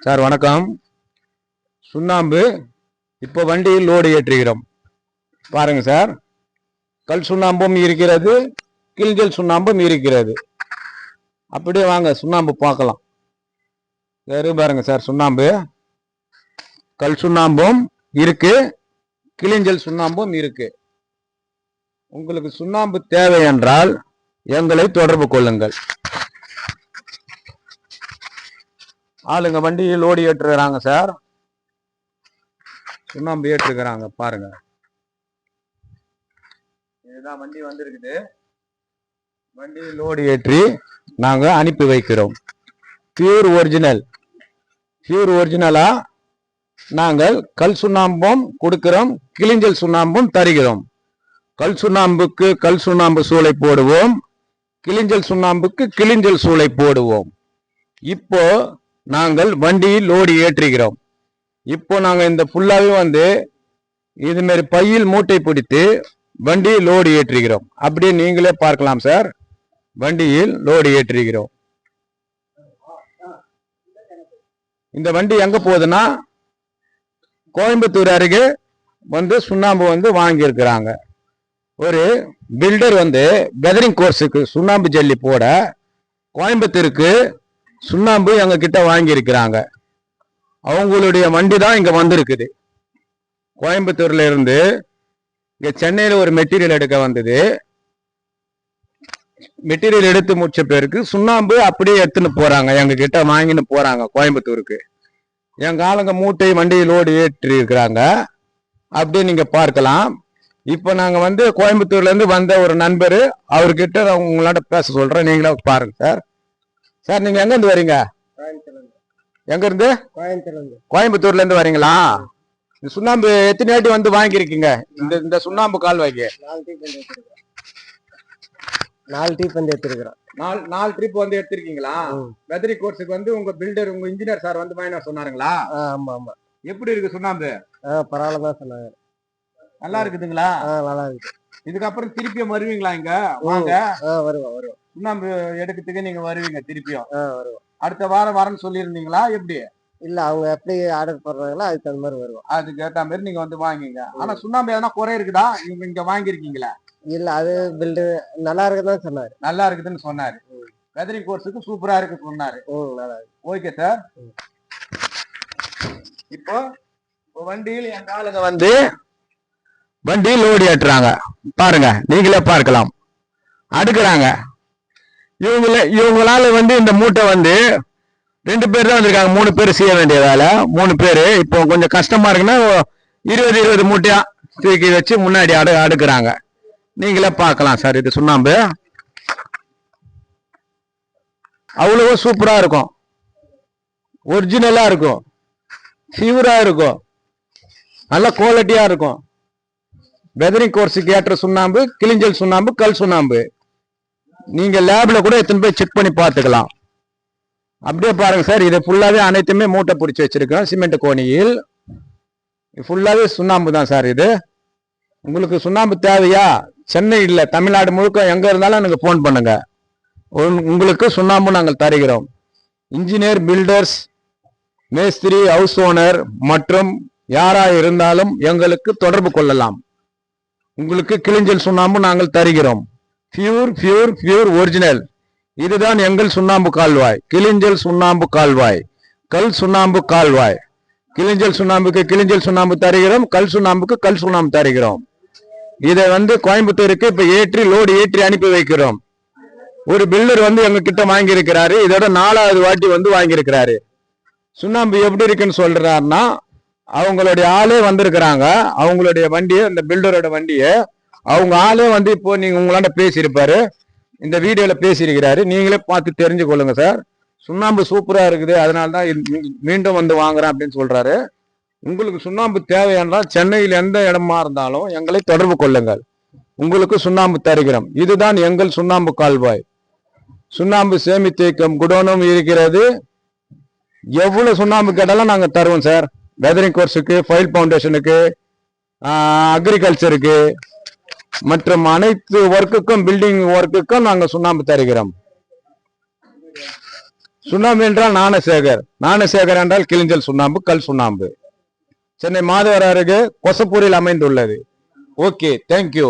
Sir வணக்கம். சுண்ணாம்பு இப்போ வண்டியில் லோடு ஏற்றுகிறோம். பாருங்க சார், கல் சுண்ணாம்பும் இருக்கிறது, கிளிஞ்சல் சுண்ணாம்பும் இருக்கிறது. அப்படியே வாங்க சுண்ணாம்பு பார்க்கலாம். சரி பாருங்க சார், சுண்ணாம்பு கல் சுண்ணாம்பும் இருக்கு, கிளிஞ்சல் சுண்ணாம்பும் இருக்கு. உங்களுக்கு சுண்ணாம்பு தேவை என்றால் எங்களை தொடர்பு கொள்ளுங்கள். ஆளுங்க வண்டியில் லோடு ஏற்றுகிறாங்க சார், சுண்ணாம்பு ஏற்றுக்கிறாங்க. பாருங்க, இதுதான் வண்டி வந்திருக்குது. வண்டி லோடு ஏற்றி நாங்க அனுப்பி வைக்கிறோம். பியூர் ஒரிஜினல், பியூர் ஒரிஜினலா நாங்கள் கல் சுண்ணாம்பும் கொடுக்கிறோம், கிளிஞ்சல் சுண்ணாம்பும் தருகிறோம். கல் சுண்ணாம்புக்கு கல் சுண்ணாம்பு சூளை போடுவோம், கிளிஞ்சல் சுண்ணாம்புக்கு கிளிஞ்சல் சூளை போடுவோம். இப்போ நாங்கள் வண்டியில் லோடு ஏற்றுகிறோம். இப்போ நாங்க இந்த ஃபுல்லாவே வந்து இது மாதிரி பையில் மூட்டை பிடித்து வண்டியில் லோடு ஏற்றுகிறோம். அப்படியே நீங்களே பார்க்கலாம் சார், வண்டியில் லோடு ஏற்றுகிறோம். இந்த வண்டி எங்க போகுதுன்னா கோயம்புத்தூர் அருகே வந்து சுண்ணாம்பு வந்து வாங்கி இருக்கிறாங்க. ஒரு பில்டர் வந்து வெதரிங் கோர்ஸுக்கு சுண்ணாம்பு ஜல்லி போட கோயம்புத்தூருக்கு சுண்ணாம்பு எங்க கிட்ட வாங்கி இருக்கிறாங்க. அவங்களுடைய வண்டி தான் இங்க வந்திருக்குது. கோயம்புத்தூர்ல இருந்து இங்க சென்னையில ஒரு மெட்டீரியல் எடுக்க வந்தது. மெட்டீரியல் எடுத்து முடிச்ச பேருக்கு சுண்ணாம்பு அப்படியே எடுத்துன்னு போறாங்க, எங்க கிட்ட வாங்கின்னு போறாங்க கோயம்புத்தூருக்கு. எங்க ஆளுங்க மூட்டை வண்டியில் லோடு ஏற்றி இருக்கிறாங்க. அப்படியே நீங்க பார்க்கலாம். இப்ப நாங்க வந்து கோயம்புத்தூர்ல இருந்து வந்த ஒரு நண்பர், அவர்கிட்ட உங்களோட பேச சொல்றேன், நீங்களே பாருங்க சார். சார் நீங்க எங்க இருந்து வரீங்க? எங்க இருந்து? கோயம்புத்தூர்ல இருந்து வரீங்களா? இந்த சுண்ணாம்பு எத்தனை வாட்டி வந்து வாங்கிருக்கீங்க? இந்த சுண்ணாம்பு கால்வாய்க்கு 4 ட்ரிப் வந்து எடுத்துருக்கிறோம். 4 ட்ரிப் வந்து எடுத்திருக்கீங்களா? வெதரி கோர்ஸுக்கு வந்து உங்க பில்டர், உங்க இன்ஜினியர் சார் வந்து வாங்கினா சொன்னாருங்களா? ஆமா ஆமா. எப்படி இருக்கு சுண்ணாம்பு? பரவாயில்ல தான் சொன்னாங்க. நல்லா இருக்குதுங்களா? நல்லா இருக்கு. இதுக்கப்புறம் திருப்பியும் வருவீங்களா இங்க? வாங்க. வருவோம். சுண்ணாம்பு எடுக்கிறதுக்கு நீங்க வருவீங்க திருப்பியும்? வருவோம். அடுத்த வாரம் வரேன்னு சொல்லியிருந்தீங்களா எப்படி? இல்ல, அவங்க எப்படி ஆர்டர் போடுறாங்களோ அதுக்கு தகுந்த மாதிரி வருவோம். அதுக்கு ஏற்ற மாதிரி நீங்க வந்து வாங்கிங்க. ஆனா சுண்ணாம்பு எதனா குறை இருக்குதா? இங்க வாங்கிருக்கீங்களா? இல்ல, அது பில்டர் நல்லா இருக்குதான் சொன்னாரு. நல்லா இருக்குதுன்னு சொன்னாரு. வெதரிங் கோர்ஸுக்கு சூப்பரா இருக்கு சொன்னாரு. நல்லா இருக்கு. Okay sir. இப்போ வண்டியில் என் ஆளுங்க வந்து வண்டியில் லோடு ஏற்றுறாங்க. பாருங்க, நீங்களே பார்க்கலாம். அடுக்குறாங்க. இவங்களால வந்து இந்த மூட்டை வந்து 2 பேர் தான் வந்திருக்காங்க. 3 பேர் செய்ய வேண்டிய வேலை. 3 பேரு. இப்போ கொஞ்சம் கஷ்டமா இருக்குன்னா 20 மூட்டையா தூக்கி வச்சு முன்னாடி அடுக்குறாங்க. நீங்களே பார்க்கலாம் சார். இது சுண்ணாம்பு அவ்வளவு சூப்பரா இருக்கும், ஒரிஜினலா இருக்கும், சிவரா இருக்கும், நல்ல குவாலிட்டியா இருக்கும். வெதரிங் கோர்ஸுக்கு ஏற்ற சுண்ணாம்பு, கிளிஞ்சல் சுண்ணாம்பு, கல் சுண்ணாம்பு. நீங்க லேப்ல கூட எத்தனை போய் செக் பண்ணி பார்த்துக்கலாம். அப்படியே பாருங்க சார், இதை ஃபுல்லாவே அனைத்துமே மூட்டை பிடிச்சி வச்சிருக்கோம். சிமெண்ட் கோணியில் ஃபுல்லாவே சுண்ணாம்பு தான் சார். இது உங்களுக்கு சுண்ணாம்பு தேவையா? சென்னை இல்ல, தமிழ்நாடு முழுக்க எங்க இருந்தாலும் எனக்கு போன் பண்ணுங்க. உங்களுக்கு சுண்ணாம்பு நாங்கள் தருகிறோம். இன்ஜினியர், பில்டர்ஸ், மேஸ்திரி, ஹவுஸ் ஓனர் மற்றும் யாரா இருந்தாலும் எங்களுக்கு தொடர்பு கொள்ளலாம். உங்களுக்கு கிளிஞ்சல் சுண்ணாம்பு நாங்கள் தருகிறோம். Pure original. இதுதான் எங்கள் சுண்ணாம்பு கால்வாய். கிளிஞ்சல் சுண்ணாம்பு கால்வாய், கல் சுண்ணாம்பு கால்வாய். கிளிஞ்சல் சுண்ணாம்புக்கு கிளிஞ்சல் சுண்ணாம்பு தருகிறோம், கல் சுண்ணாம்புக்கு கல் சுண்ணாம்பு தருகிறோம். இதை வந்து கோயம்புத்தூருக்கு இப்ப லோடு ஏற்றி அனுப்பி வைக்கிறோம். ஒரு பில்டர் வந்து எங்க கிட்ட வாங்கி இருக்கிறாரு. இதோட 4வது வாட்டி வந்து வாங்கி இருக்கிறாரு. சுண்ணாம்பு எப்படி இருக்குன்னு சொல்றாருன்னா, அவங்களுடைய ஆளே வந்திருக்கிறாங்க. அவங்களுடைய வண்டியை, இந்த பில்டரோட வண்டியை அவங்க ஆளே வந்து இப்போ நீங்க உங்களாண்ட பேசியிருப்பாரு, இந்த வீடியோல பேசியிருக்கிறாரு. நீங்களே பார்த்து தெரிஞ்சு கொள்ளுங்க சார். சுண்ணாம்பு சூப்பரா இருக்குது, அதனாலதான் மீண்டும் வந்து வாங்குறேன் அப்படின்னு சொல்றாரு. உங்களுக்கு சுண்ணாம்பு தேவையானால் சென்னையில் எந்த இடமா இருந்தாலும் எங்களை தொடர்பு கொள்ளுங்கள். உங்களுக்கு சுண்ணாம்பு தருகிறோம். இதுதான் எங்கள் சுண்ணாம்பு கால்வாய். சுண்ணாம்பு சேமித்து வைக்கும் குடோனும் இருக்கிறது. எவ்வளவு சுண்ணாம்பு கேட்டாலும் நாங்க தருவோம் சார். வெதரிங் கோர்ஸுக்கு, ஃபைல் பவுண்டேஷனுக்கு, அக்ரிகல்ச்சருக்கு மற்றும் அனைத்து ஒர்க்குக்கும், பில்டிங் ஒர்க்குக்கும் நாங்க சுண்ணாம்பு தருகிறோம். சுண்ணாம்பு என்றால் ஞானசேகர், ஞானசேகர் என்றால் கிளிஞ்சல் சுண்ணாம்பு, கல் சுண்ணாம்பு. சென்னை மாதவரம் அருகே கொசப்பூரில் அமைந்துள்ளது. Okay, thank you.